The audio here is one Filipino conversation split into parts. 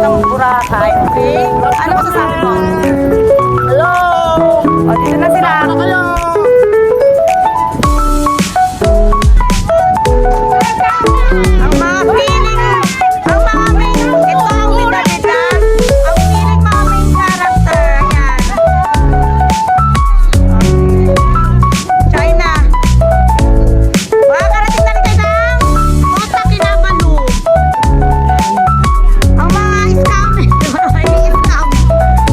ng Boracay, okay? Ano masasabi mo? Hello! O, dito na sila. Hello! Ang mga feeling, ang mga main, ito ang bida-bida. Ang feeling mga main character. Ayan. China. Makakarating na rin kayo ng Kota Kinabalu. Ang mga scam.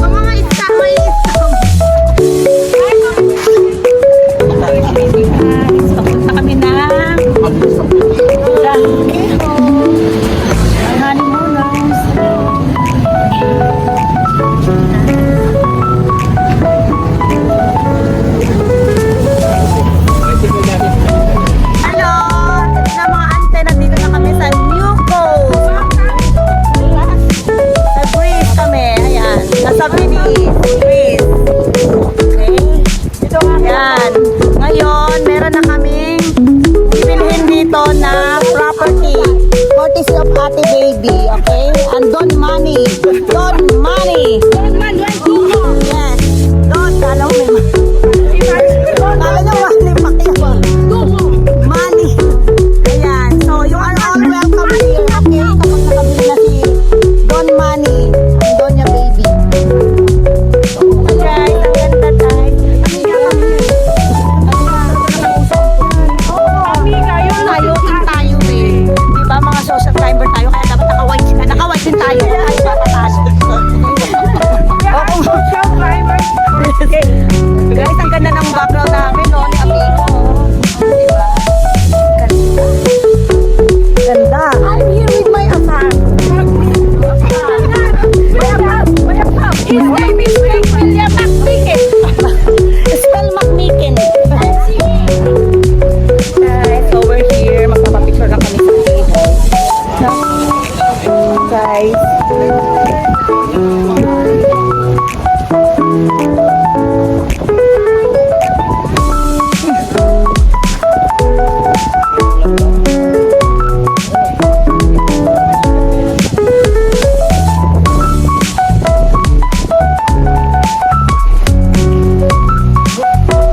Ang mga scam, may scam. Papunta kami ng honeymooners. Hello! Ito na mga ante, nandito na kami sa New Coast. Sa Greece kami, ayan. Nasa Venice, Greece. Okay? Ayan. Ngayon, meron na kaming bibilhin dito na property. Courtesy of Ate Baby, okay? And Don Money. Don Money. Yes. Don, kala ko may kala nyo money, pakiyawa. Money. Ayan. So, you are all welcome here, okay? Kapag nakabili na si Don Money. Ang Don niya, baby. So, guys, ang ganda tayo. Tayo tayo eh. Diba mga social climber tayo, kaya dapat naka-white din tayo. Tayo patatalo. Social climber. Guys, ang ganda ng background namin, no? Ni Amigo. Diba? Ganda. I'm here with my asawa. His name is William McMicken. Spell McMicken. Guys, over here, magpapapicture lang kami sa table. Guys.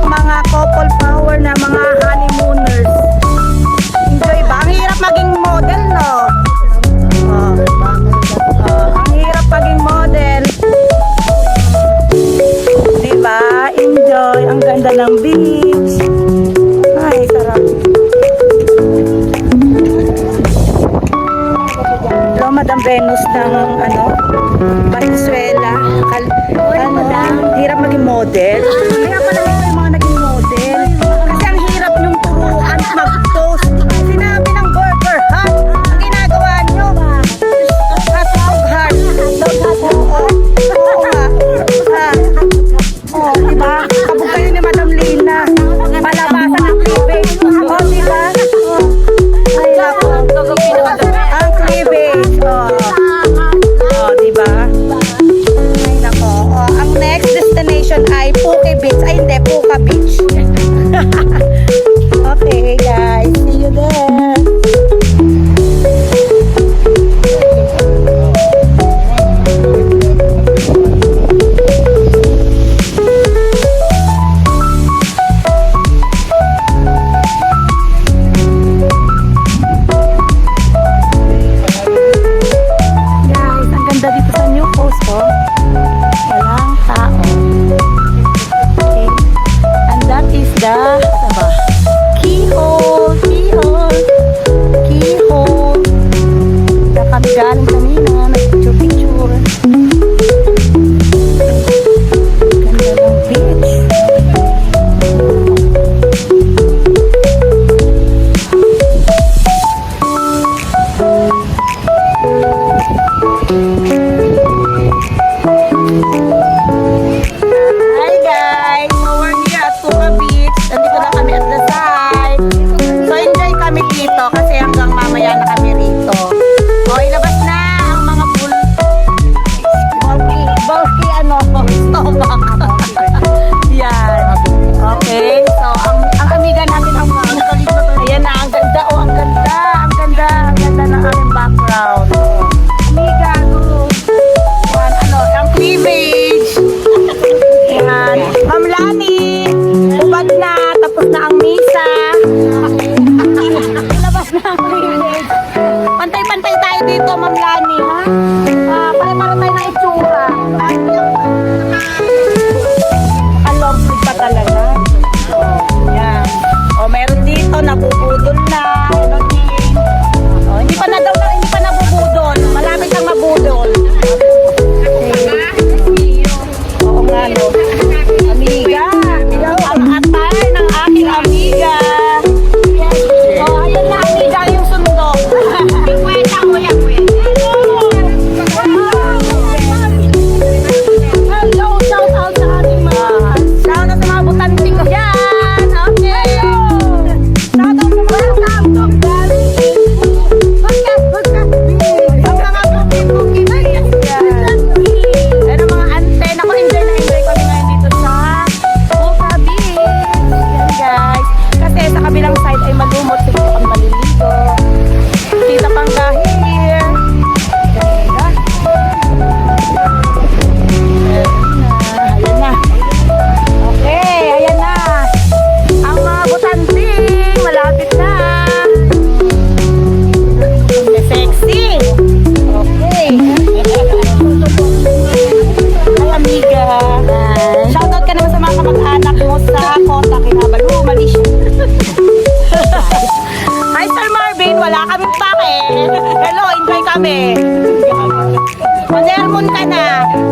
Mga couple power na mga honeymooners. Enjoy ba? Ang hirap maging model, no? Ang hirap maging model. Diba? Enjoy. Ang ganda ng beach. Ay, sarap. Hello, Madam Venus ng Valenzuela. Hirap maging model. Kaya pala yung mga naging model. Kasi ang hirap yung turuan mag-post. Sinabi ng burger hut. Ang ginagawa nyo, hot dog hut. Oo nga. Diba? Kabog kayo ni Madam Lina. Palabasan ang cleavage. Diba? Ay, ako. Ang cleavage. Diba? Ay, nako. Ang next destination ay Puke Beach. Ay, hindi. Puka Beach. Okay, guys. See you there. Guys, ang ganda dito sa New Coast, oh. Walang tao. Okay. And that is the keyhole. Kaya kami galing kanina, nag-picture. Ganda ng beach.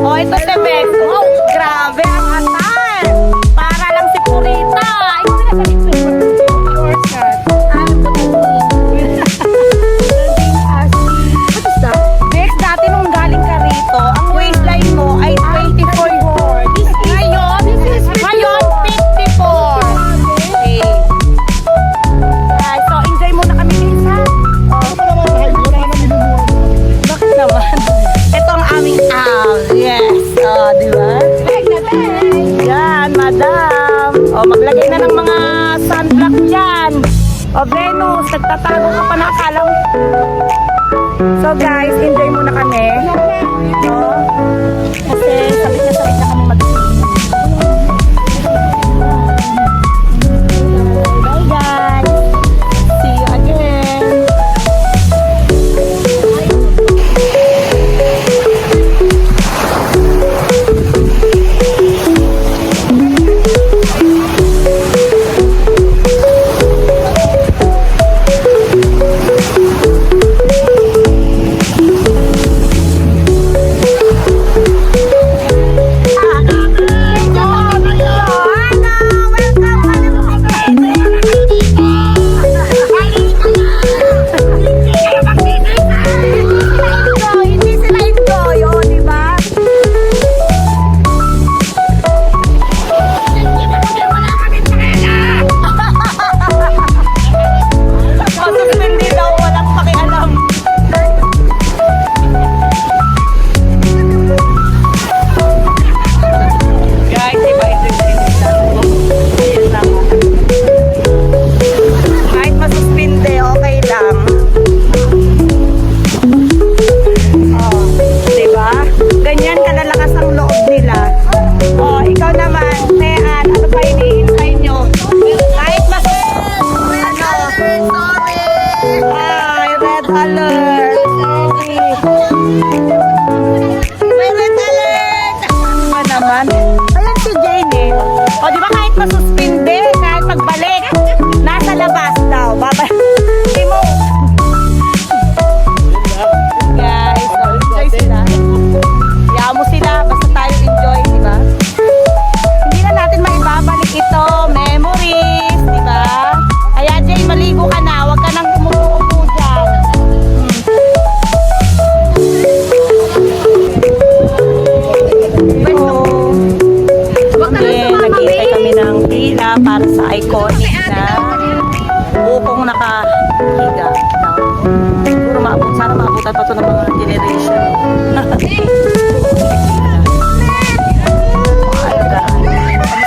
O, ito si Bex. Oh, grabe ang atal. Para lang si Purita. Ikaw na sa Bex, dati nung galing ka rito, ang waistline mo ay 24. Ngayon, 54. Okay. Ay, so enjoy muna kami guys ha. Bakit naman? Ito ang aming yes. Di ba? Yan, madam. Maglagay na ng mga sunblock dyan. Venus, nagtatago ka pa na akala mo. So guys, enjoy muna kami. Kasi sabit na kami mag-ski. Bye guys. See you again. Ayan si Jane eh. O di ba kahit masuspinde, kahit pagbalik, nasa labas daw. Babalik mo. Guys, so enjoy sila. Kaya mo sila, basta tayo enjoy, di ba? Hindi na natin maibabalik ito. Memories, di ba? Kaya Jane, maligo ka na. Huwag ka nang umuupo dyan. Naghihintay kami ng pila para sa iconic na bukong nakahiga. Siguro sana maabutan pa ito ng mga generation. Kami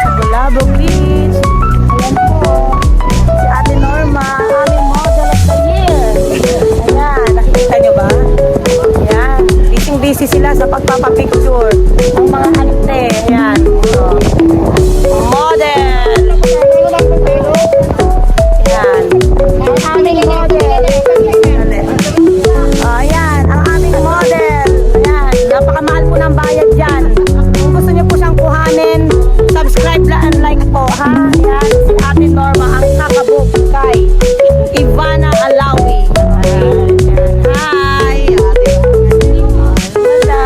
sa Bulabog Beach. Ayan po. Si Ate Norma, aming model of the year. Ayan, nakikita nyo ba? Ayan, busy sila sa pagpapapicture. Ang mga ante, ayan. Model! Ayan. Ang aming model. Ayan, ang aming model. Ayan, napakamahal po ng bayad dyan. Kung gusto nyo po siyang kuhanin, subscribe lang and like po, ha? Ayan, si Ate Norma, ang kakabog kay Ivana Alawi. Ayan. Hi, Ate Norma. Wala.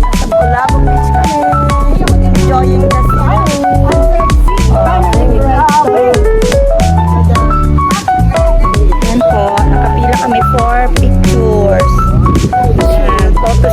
Nasa Bulabog Beach kami. Enjoying the sun. Yan po, nakapila kami for pictures. Photo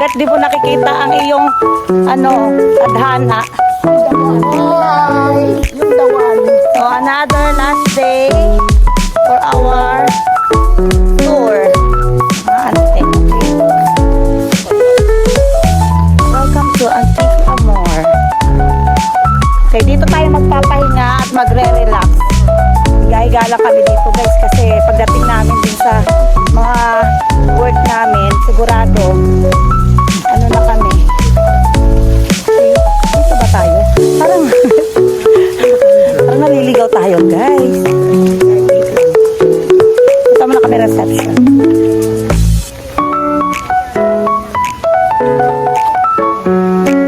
Kahit di po nakikita ang iyong tadhana. Yung dawan. So another last day for our tour. Antique. Welcome to Antique Amor. Okay, dito tayo magpapahinga at magre-relax. Higa-higa lang kami dito guys kasi pagdating namin din sa mga work namin, sigurado na kami. Okay, dito ba tayo? Parang naliligaw tayo guys. Tama na kami reception.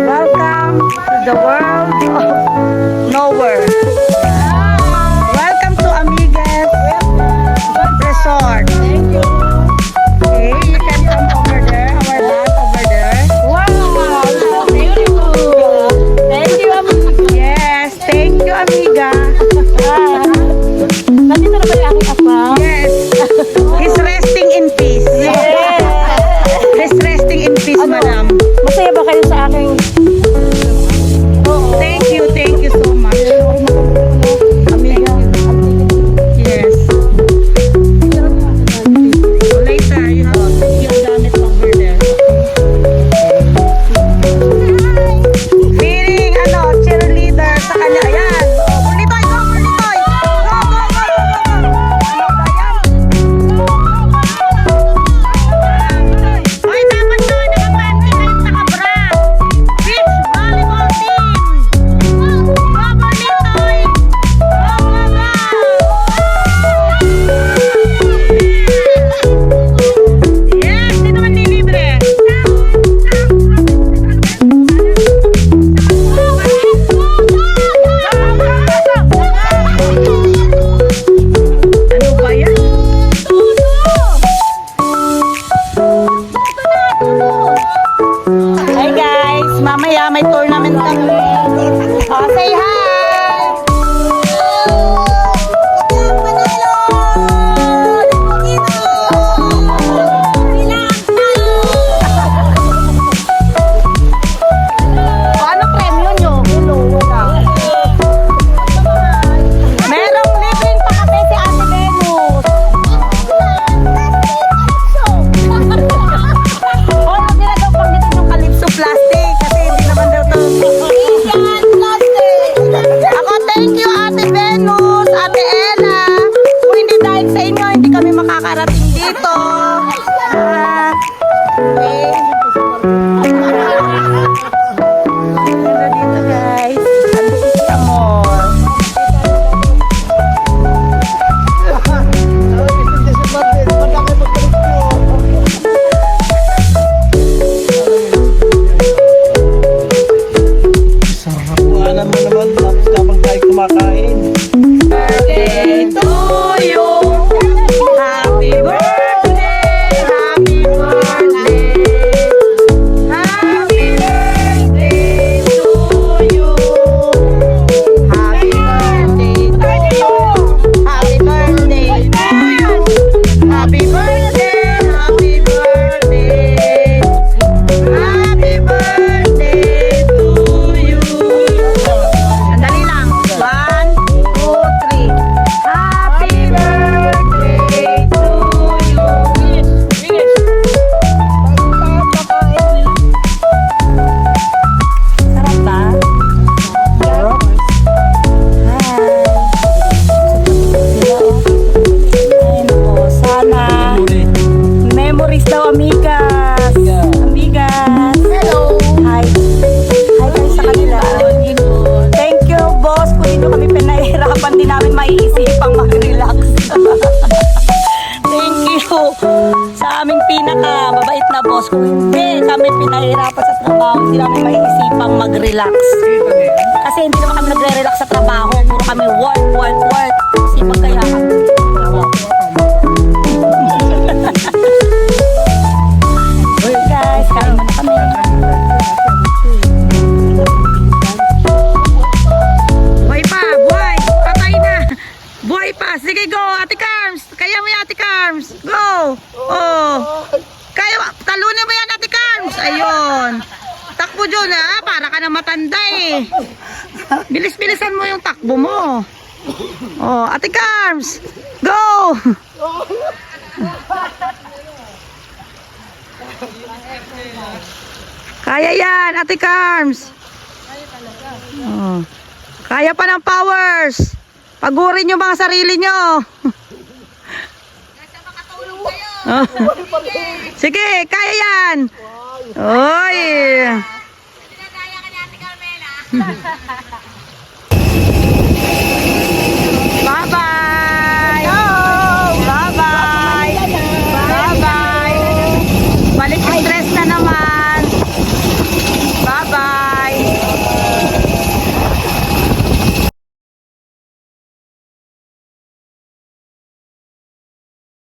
Welcome to the world of nowhere. Welcome to Amigas Resort. Thank you. Okay, you can come over there. Our bus over there. Wow, so beautiful. Thank you, Amiga. Yes, thank you, Amiga. Nandito na ba yung aking apa? Yes. He's resting in peace. Yes. He's resting in peace, madam. Masaya ba kayo sa aking... Thank you so much. Amiga. Yes. Later, you have to feel done it over there. Feeling, cheerleader sa kanya. Ayan. Burlitoy, go, Burlitoy. Go, go, go, go, go. Ano ba yan? Hoy, dapat to, nakapanty kayo naka-bra. Beach volleyball team. Go, Burlitoy. Go, go, go. Yes, dito man libre. Ano ba yan? Hi guys, mamaya may tournament kami. Oh, say hi! Ano premyo nyo? Merong libreng pakape si Ate Venus. Oh, hindi na daw pang dito yung Calypso plastic kasi hindi naman daw to. Ako, thank you Ate Venus, Ate Ella. Kung hindi dahil sa inyo, hindi kami makakarating dito. Okay. Ganda dito guys. Antique Amor. Alam mo naman, tapos kapag tayo kumakain. Birthday to you. Happy birthday. Happy birthday. Happy birthday to you. Happy birthday to you. Happy birthday to you. Happy birthday. Happy birthday. Happy birthday to you. Sandali lang. 1, 2, 3. Happy birthday to you. Sarap ba? Sarap. Ay, nako. Sana. Memories daw, amigas. Amigas. Hello. Hi. Hi kayo sa kanila. Thank you, boss. Kung hindi nyo kami pinahirapan, din namin maiisipang mag-relax. Thank you sa aming pinaka-mabait na boss. Kung hindi kami pinahirapan sa trabaho, hindi namin maiisipang mag-relax. Kasi hindi naman kami nagre-relax sa trabaho. Puro kami work, work, work. Sipag kaya kami. Guys, kain muna kami. Buhay pa, buhay! Patay na! Buhay pa! Sige, go! Ate Carms! Kaya mo yan, Ate Carms! Go! Oh! Kaya, talunin mo yan, Ate Carms! Ayun! tumakbo dyan ha. Para ka na matanda eh. Bilis-bilisan mo yung takbo mo. Oh, Ate Carms. Go! Kaya yan, Ate Carms. Oh. Kaya pa ng powers. Pagurin nyo mga sarili nyo. Oh. Sige, kaya yan. Oy. Dinadaya ka ni Ate Carmela.